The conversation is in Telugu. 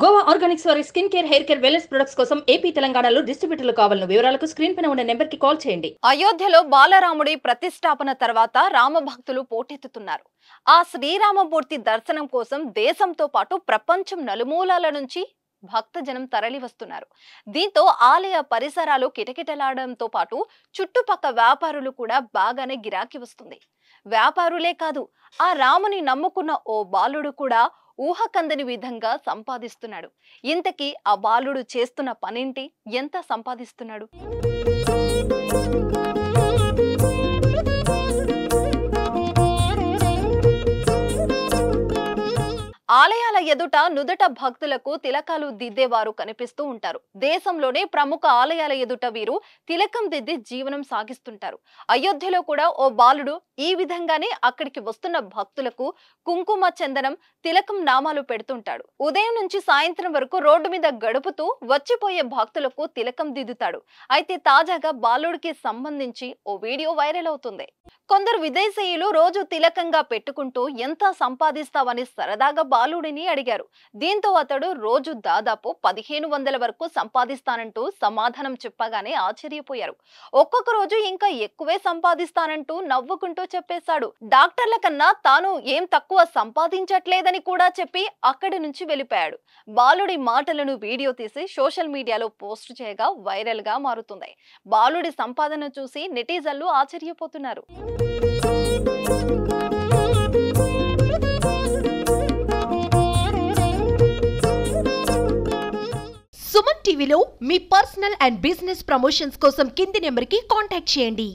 గోవా ఆర్గానిక్స్ వారి skin care, hair care, wellness products కోసం ఏపీ, తెలంగాణలో డిస్ట్రిబ్యూటర్లు కావాలను వివరాలకు స్క్రీన్ పైన ఉన్న నెంబర్కి కాల్ చేయండి. అయోధ్యలో బాలరాముడి ప్రతిష్టాపన తర్వాత రామభక్తులు పోటెత్తుతున్నారు. ఆ శ్రీరామమూర్తి దర్శనం కోసం దేశంతో పాటు ప్రపంచం నలుమూలల నుంచి భక్తజనం తరలి వస్తున్నారు. దీంతో ఆలయ పరిసరాలు కిటకిటలాడడంతో పాటు చుట్టుపక్క వ్యాపారులు కూడా బాగానే గిరాకీ వస్తుంది. వ్యాపారులే కాదు, ఆ రాముని నమ్ముకున్న ఓ బాలుడు కూడా ఊహకందని విధంగా సంపాదిస్తున్నాడు. ఇంతకీ ఆ బాలుడు చేస్తున్న పనేంటి, ఎంత సంపాదిస్తున్నాడు? ఆలయాల ఎదుట నుదట భక్తులకు తిలకాలు దిద్దేవారు కనిపిస్తూ ఉంటారు. దేశంలోనే ప్రముఖ ఆలయాల ఎదుట వీరు తిలకం దిద్ది జీవనం సాగిస్తుంటారు. అయోధ్యలో కూడా ఓ బాలుడు ఈ విధంగానే అక్కడికి వస్తున్న భక్తులకు కుంకుమ, చందనం, తిలకం నామాలు పెడుతుంటాడు. ఉదయం నుంచి సాయంత్రం వరకు రోడ్డు మీద గడుపుతూ వచ్చిపోయే భక్తులకు తిలకం దిద్దుతాడు. అయితే తాజాగా బాలుడికి సంబంధించి ఓ వీడియో వైరల్ అవుతుంది. కొందరు విదేశీయులు రోజు తిలకంగా పెట్టుకుంటూ ఎంత సంపాదిస్తావని సరదాగా బాలుడిని అడిగారు. దీంతో అతడు రోజు దాదాపు 1500 వరకు సంపాదిస్తానంటూ సమాధానం చెప్పగానే ఆశ్చర్యపోయారు. ఒక్కొక్క రోజు ఇంకా ఎక్కువే సంపాదిస్తానంటూ నవ్వుకుంటూ చెప్పేశాడు. డాక్టర్ల కన్నా తాను ఏం తక్కువ సంపాదించట్లేదని కూడా చెప్పి అక్కడి నుంచి వెళ్ళిపోయాడు. బాలుడి మాటలను వీడియో తీసి సోషల్ మీడియాలో పోస్ట్ చేయగా వైరల్ గా మారుతుంది. బాలుడి సంపాదన చూసి నెటిజన్లు ఆశ్చర్యపోతున్నారు. సుమన్ టీవీలో మీ పర్సనల్ అండ్ బిజినెస్ ప్రమోషన్స్ కోసం కింది నెంబర్కి కాంటాక్ట్ చేయండి.